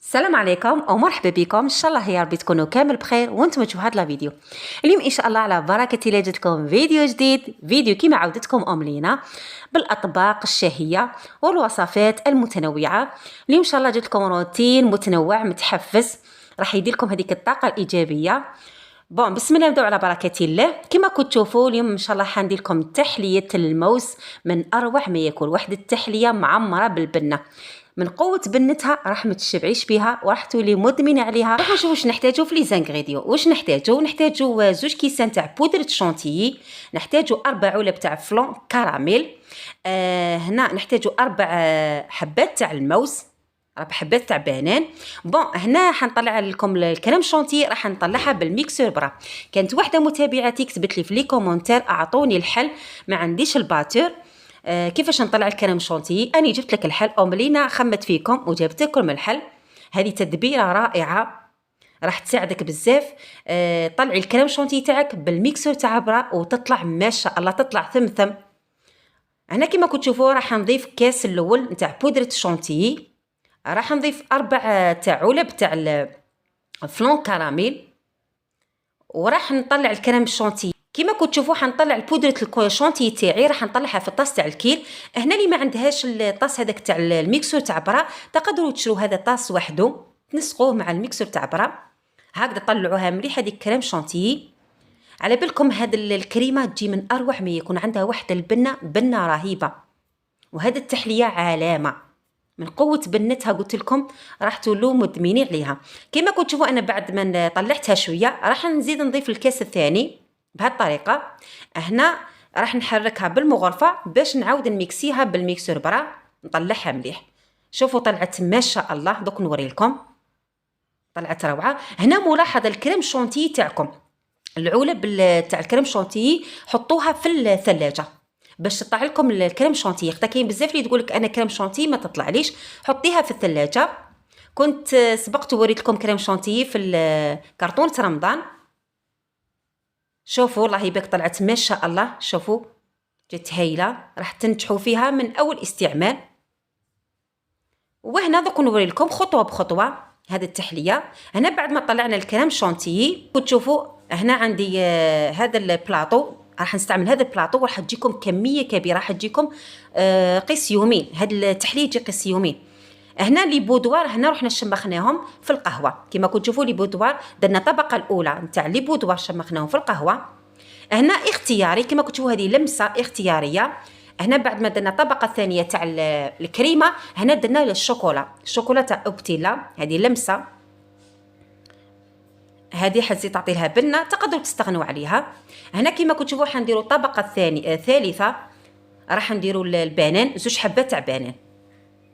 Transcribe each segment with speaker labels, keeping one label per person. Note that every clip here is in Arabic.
Speaker 1: السلام عليكم ومرحبا بكم. ان شاء الله يا ربي تكونوا كامل بخير وانتم تشوفوا هذا الفيديو اليوم ان شاء الله على بركه الله جاتكم فيديو جديد، فيديو كما عودتكم لينا بالاطباق الشهيه والوصفات المتنوعه. اليوم ان شاء الله جبت لكم روتين متنوع متحفز راح يدير لكم هذيك الطاقه الايجابيه. بسم الله نبداو على بركه الله. كما كنتوا تشوفوا اليوم ان شاء الله حندير لكم تحليه الموز من اروع ما يكون، واحد التحليه معمره بالبنه من قوه بنتها راح ما تشبعيش بها وراح تولي مدمنه عليها. راح نشوفوا واش نحتاجو في لي زانغريديون. واش نحتاجو زوج كيسان تاع بودره شونتيي، نحتاجو 4 علب تاع فلون كراميل، هنا نحتاجو 4 حبات تاع الموز، 4 حبات تاع بنان. هنا حنطلع لكم الكريم شونتي راح نطلعها بالميكسور برا. كانت واحده متابعتي كتبت لي في لي كومونتير اعطوني الحل، ما عنديش الباتور كيفاش نطلع الكريم شونتي. اني جبت لك الحل ملينا خمت فيكم وجبت لكم الحل. هذه تدبيره رائعه راح تساعدك بزاف. طلعي الكريم شونتي تاعك بالميكسور تاع برا وتطلع ما شاء الله تطلع ثمثم. هنا كما كنتوا تشوفوا راح نضيف كاس الاول نتاع بودره شونتي، راح نضيف 4 تاع علب تاع الفلون كراميل، وراح نطلع الكريم شونتي. كما كنتوا تشوفوا حنطلع البودره الشونتي تاعي راح نطلعها في الطاس تاع الكيل. هنا اللي ما عندهاش الطاس هذاك تاع الميكسور تاع برا تقدروا تشرو هذا طاس وحده تنسقوه مع الميكسور تاع برا هكذا طلعوها مليح. هذيك كريم شونتي على بالكم هذه الكريمه تجي من اروع ما يكون، عندها واحده البنه رهيبه، وهذه التحليه علامه من قوه بنتها. قلت لكم راح تولوا مدمنين عليها. كما كنتوا تشوفوا انا بعد ما طلعتها شويه راح نزيد نضيف الكاس الثاني بهذه الطريقه. هنا راح نحركها بالمغرفه باش نعاود نميكسيها بالميكسور برا نطلعها مليح. شوفوا طلعت ما شاء الله. دوك نوري لكم طلعت روعه. هنا ملاحظه الكريم شونتي تاعكم، العلب تاع الكريم شونتي حطوها في الثلاجه باش تطلع لكم الكريم شونتي. حتى كاين بزاف اللي تقول لك انا كريم شونتي ما تطلعليش، حطيها في الثلاجه. كنت سبقت وريت لكم كريم شونتي في كرتونه رمضان. شوفوا الله يبارك طلعت ما شاء الله. شوفوا جت هايله راح تنجحوا فيها من اول استعمال. وهنا دوك نوري لكم خطوه بخطوه هذه التحليه. هنا بعد ما طلعنا الكريم شونتي تشوفوا هنا عندي هذا البلاطو راح نستعمل هذا البلاطو وراح تجيكم كميه كبيره، راح تجيكم قيس يومين. هذه التحليه تجي قيس يومين. هنا لي بودوار هنا رحنا شمخناهم في القهوه. كما كنتوا تشوفوا لي بودوار درنا الطبقه الاولى نتاع لي بودوار شمخناهم في القهوه. هنا اختياري كما كنتوا تشوفوا هذه لمسه اختياريه. هنا بعد ما درنا الطبقه الثانيه تاع الكريمه هنا درنا الشوكولا تاع اوبتيلا. هذه لمسه هذه حتزيد تعطي لها بنه تقدروا تستغنوا عليها. هنا كما كنتوا تشوفوا حنديروا الطبقه الثالثه راح نديروا البنان، 2 حبات تاع بنان.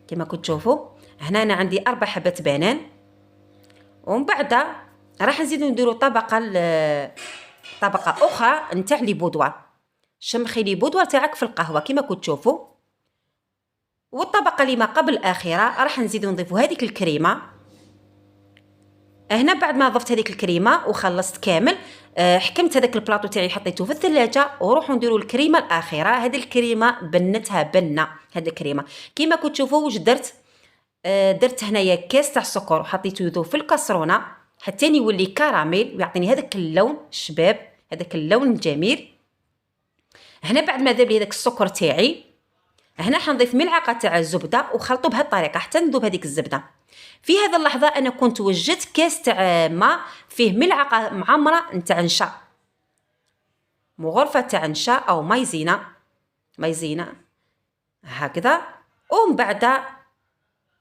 Speaker 1: كما كنتوا تشوفوا هنا انا عندي 4 حبات بنان. ومن بعد راح نزيدوا نديروا طبقه اخرى نتاع لي بودوار. شمخي لي بودوار تاعك في القهوه كما كنتوا تشوفوا. والطبقه اللي ما قبل الاخيره راح نزيدوا نضيفوا هذيك الكريمه. هنا بعد ما ضفت هذيك الكريمه وخلصت كامل حكمت هذاك البلاطو تاعي حطيته في الثلاجه وروحوا نديروا الكريمه الاخيره. هذه الكريمه بنتها بنه. هذه الكريمه كما كنتوا تشوفوا واش درت هنايا كاس تاع السكر وحطيته يذوب في الكاسرونه حتى يولي كراميل ويعطيني هذاك اللون الشباب، هذاك اللون الجميل. هنا بعد ما ذاب لي هذاك السكر تاعي هنا حنضيف ملعقه تاع الزبده وخلطوا بهذه الطريقه حتى نذوب هذيك الزبده. في هذه اللحظه انا كنت وجدت كاس تاع ماء فيه ملعقه معمره نتاع نشا، مغرفه تاع نشا او مايزينا هكذا. ومن بعد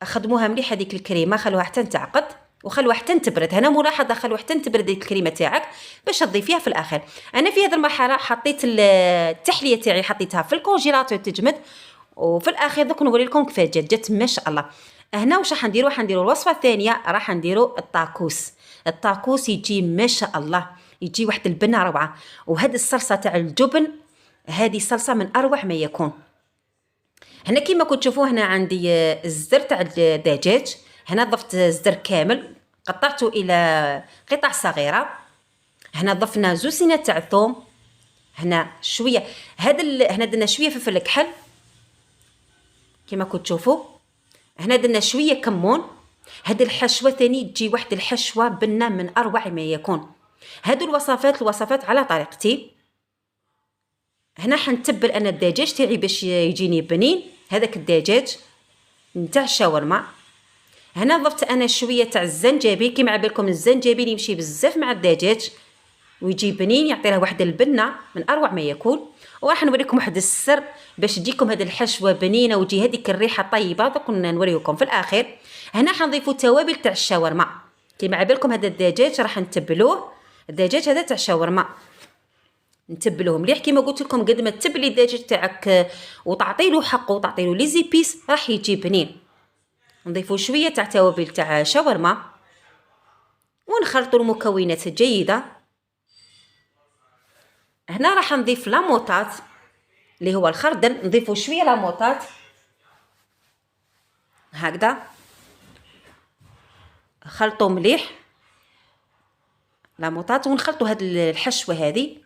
Speaker 1: اخدموها مليح هذيك الكريمه، خلوها حتى تعقد وخلوها حتى تبرد. هنا ملاحظه خلوها حتى تبرد الكريمه تاعك باش تضيفيها في الاخر. انا في هذه المرحله حطيت التحليه تاعي حطيتها في الكونجيلاتور تجمد، وفي الاخير دوك نوري لكم كيفاش جات ما شاء الله. هنا واش حنديروا الوصفه الثانيه راح نديروا الطاكوس يجي ما شاء الله، يجي واحد البنه روعه. وهذه الصلصه تاع الجبن هذه صلصه من اروع ما يكون. هنا كما كنتوا تشوفوا هنا عندي الزر تاع الدجاج. هنا ضفت زر كامل قطعته الى قطع صغيره. هنا ضفنا 2 سنات تاع الثوم. هنا شويه هنا درنا شويه فلفل كحل كما كنتوا تشوفوا. هنا درنا شويه كمون هاد الحشوه ثاني تجي واحد الحشوه بنه من اروع ما يكون. هادو الوصفات على طريقتي. هنا حنتبل انا الدجاج تاعي باش يجيني بنين، هذاك الدجاج نتاع الشاورما. هنا ضفت انا شويه تاع الزنجبيل، كيما على بالكم الزنجبيل يمشي بزاف مع الدجاج ويجي بنين، يعطي له واحد البنه من اروع ما يكون. وراح نوريكم واحد السر باش تجيكم هذه الحشوه بنينه وتجي هذيك الريحه طيبه. دوك نوريكم في الاخير. هنا حنضيفوا توابل تاع الشاورما، كيما على بالكم هذا الدجاج راح نتبلوه، الدجاج هذا تاع الشاورما نتبلوه مليح. كيما قلت لكم قد ما تبلي الدجاج تاعك وتعطي له حقه وتعطي له لي زيبيس راح يجي بنين. نضيفوا شويه تاع توابل تاع شاورما ونخلطوا المكونات جيده. هنا راح نضيف لاموطات اللي هو الخردل، نضيفوا شويه لاموطات هكذا، خلطوا مليح لاموطات ونخلطوا هاد الحشوه هذه.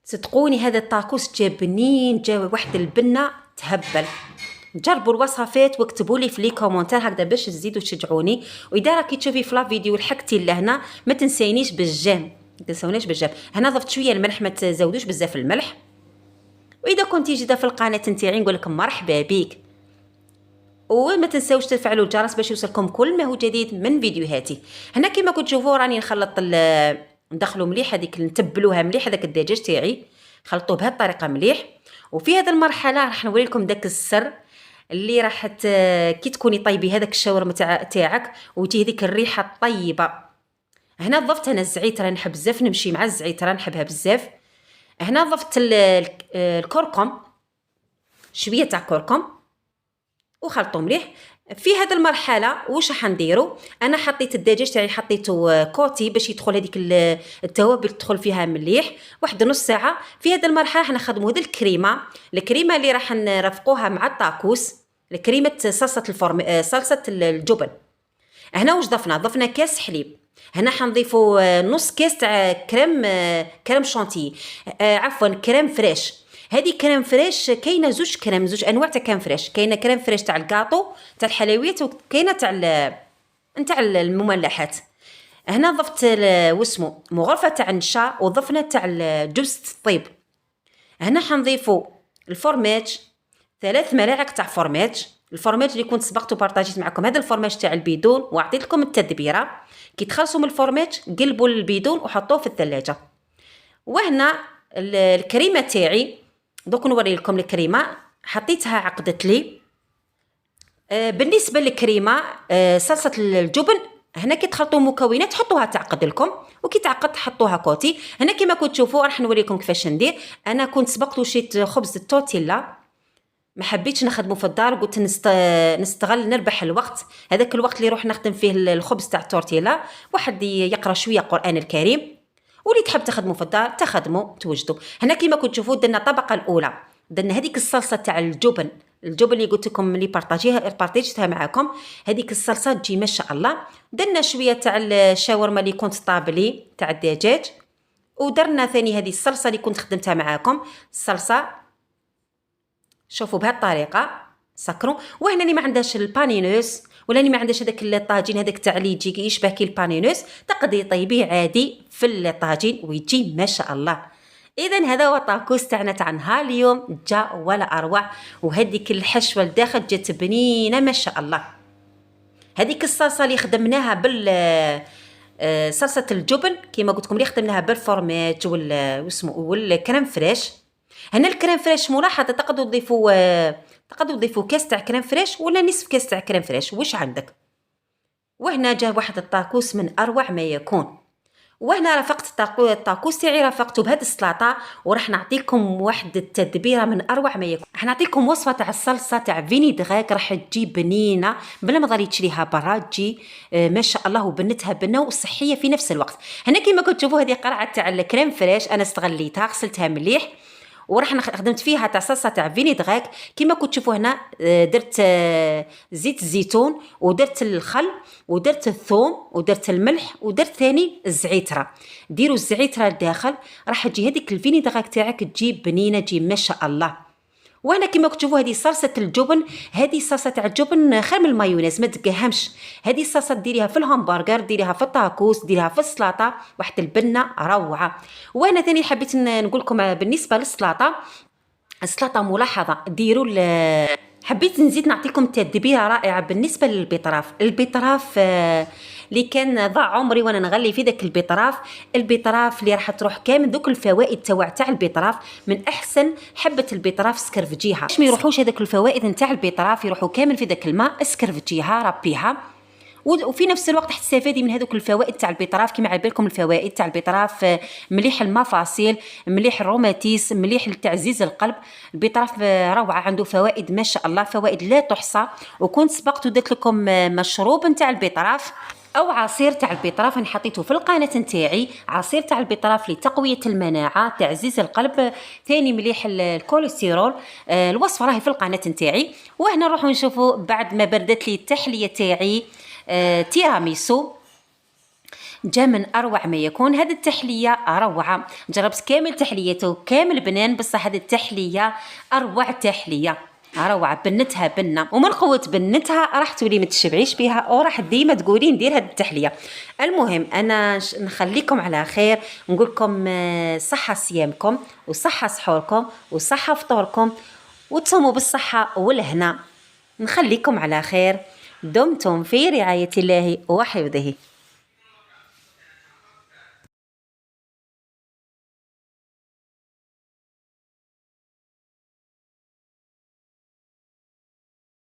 Speaker 1: صدقوني هذا الطاكوس جا بنين، جا واحد البنه تهبل. جربوا الوصفات واكتبوا لي في لي كومونتير هكذا باش تزيدوا تشجعوني. واذا راكي تشوفي في لا فيديو لحقتي لهنا ما تنسينيش بالجيم، ما تنسونيش بالجيم. هنا ضفت شويه الملح، ما تزودوش بزاف الملح. واذا كنتي جديده في القناه نتاعي نقول لكم مرحبا بك، وما تنساوش تفعلوا الجرس باش يوصلكم كل ما هو جديد من فيديوهاتي. هنا كما كنت تشوفوا راني نخلط ندخلوا مليح هذيك، نتبلوها مليح هذاك الدجاج تاعي، خلطوه بهذه الطريقه مليح. وفي هذه المرحله راح نوري لكم داك السر اللي راح كي تكوني طيبي هذاك الشاورما تاعك وتجي هذيك الريحه الطيبه. هنا ضفت انا الزعتر، نحب بزاف نمشي مع الزعتر، نحبها بزاف. هنا ضفت الكركم، شويه تاع كركم وخلطوا مليح. في هذه المرحله واش راح نديروا؟ انا حطيت الدجاج تاعي حطيته كوتي باش يدخل هذيك التوابل تدخل فيها مليح واحد نص ساعه. في هذه المرحله راح نخدموا هذه الكريمه اللي راح نرافقوها مع الطاكوس، الكريمه صلصه الجبن. هنا واش ضفنا كاس حليب. هنا حنضيفوا نص كاس تاع كريم شانتي، عفوا كريم فريش. هذه كريم فريش كاينه زوج انواع تاع كريم فريش، كاينه كريم فريش تاع الكاطو تاع الحلويات وكاينه تاع المملحات. هنا ضفت واسمو مغرفه تاع النشا وضفنا تاع جوز الطيب. هنا حنضيفوا الفورماج، 3 ملاعق تاع فورماج. الفورماج اللي كنت سبقت وبارطاجيت معكم، هذا الفورماج تاع البيدون، وعطيت لكم التدبيره. كي تخلصوا من الفورماج قلبوا البيدون وحطوه في الثلاجه. وهنا الكريمه تاعي، دوك نوري لكم الكريمه حطيتها عقدت لي. بالنسبه للكريمه صلصه الجبن، هنا كي تخلطوا مكونات حطوها تعقد لكم، وكي تعقد حطوها كوتي. هنا كما كنت تشوفوا راح نوريكم كيفاش ندير. انا كنت سبقت وشيت خبز التورتيلا، ما حبيتش نخدمه في الدار، قلت نستغل نربح الوقت. هذاك الوقت اللي روح نخدم فيه الخبز تاع التورتيلا واحد يقرا شويه قران الكريم، واللي تحب تخدموا في الدار تخدموا توجدوا. هنا كما كنت تشوفوا درنا الطبقه الاولى، درنا هذيك الصلصه تاع الجبن اللي قلت لكم اللي بارطاجيتها معكم. هذيك الصلصه تجي ما شاء الله. درنا شويه تاع الشاورما اللي كنت طابلي تاع الدجاج، ودرنا ثاني هذه الصلصه اللي كنت خدمتها معكم، الصلصه شوفوا بهذه الطريقه سكروا. وهنا اللي ما عندهاش البانينوس ولا اللي ما عندهاش هذاك الطاجين هذاك تاع اللي يجي يشبه كي البانينوس، تقدري طيبيه عادي في الطاجين ويجي ما شاء الله. اذا هذا هو الطاكوس تاعنا تاع نهار اليوم، جا ولا اروع. وهذيك الحشوه لداخل جات بنينه ما شاء الله. هذيك الصلصه اللي خدمناها صلصه الجبن كيما قلت لكم اللي خدمناها بالفورماج والكريم فريش. هنا الكريم فريش ملاحظه تقدروا تضيفوا كاس تاع كريم فريش ولا نصف كاس تاع كريم فريش واش عندك. وهنا جا واحد الطاكوس من اروع ما يكون. وهنا رافقت الطاكوس تاعي رافقته بهذه السلطه، وراح نعطيكم واحد التدبيره من اروع ما يكون. راح نعطيكم وصفه تاع الصلصه تاع فيني دغاك، راح تجي بنينه بلا ما ضري تشريها برا، تجي ما شاء الله وبنتها بنه وصحيه في نفس الوقت. هنا كما كنتوا تشوفوا هذه قرعه تاع الكريم فريش انا استغليتها غسلتها مليح، وراح خدمت فيها تاع صلصه تاع فيني دغاك. كما كنت تشوفوا هنا درت زيت الزيتون ودرت الخل ودرت الثوم ودرت الملح ودرت ثاني الزعتره. ديروا الزعتره لداخل راح تجي هذيك الفيني دغاك تاعك تجي بنينه، تجي ما شاء الله. وهنا كما كتشوفوا هذه صلصه الجبن، هذه صلصه تاع الجبن خير من المايونيز ما تقهمش. هذه الصلصه ديريها في الهمبرغر، ديريها في الطاكوس، ديريها في السلطه، واحد البنه روعه. وهنا ثاني حبيت نقول لكم بالنسبه للسلطه، السلطه ملاحظه ديروا حبيت نزيد نعطيكم تدبيره رائعه بالنسبه للبيطراف. البيطراف اللي كان ضاع عمري وانا نغلي في داك البيطراف اللي راح تروح كامل دوك الفوائد تاع البيطراف. من احسن حبه البيطراف سكرفجيها باش ما يروحوش هذاك الفوائد نتاع البيطراف يروحوا كامل في داك الماء. اسكرفجيها ربيها، وفي نفس الوقت تستفادي من هذوك الفوائد تاع البيطراف. كما على بالكم الفوائد تاع البيطراف مليح المفاصل، مليح الروماتيس، مليح لتعزيز القلب. البيطراف روعه، عنده فوائد ما شاء الله، فوائد لا تحصى. وكنت سبقت ودرت لكم مشروب نتاع البيطراف او عصير تاع البيطراف، انا حطيته في القناه نتاعي. عصير تاع البيطراف لتقويه المناعه، تعزيز القلب، ثاني مليح الكوليسترول. الوصفه راهي في القناه نتاعي. وهنا نروحوا نشوفوا بعد ما بردت لي التحليه تاعي تيراميسو، جا من اروع ما يكون. هذه التحليه روعه، جربت كامل تحليته كامل بنان، بصح هذه التحليه اروع تحليه روعه. بنتها بنه، ومن قوه بنتها راح تولي ما تشبعيش بها، وراح ديما تقولي ندير هذه التحليه. المهم انا نخليكم على خير، نقول لكم صحه صيامكم وصحه سحوركم وصحه فطوركم، وتصوموا بالصحه والهنا. نخليكم على خير، دمتم في رعايه الله وحفظه.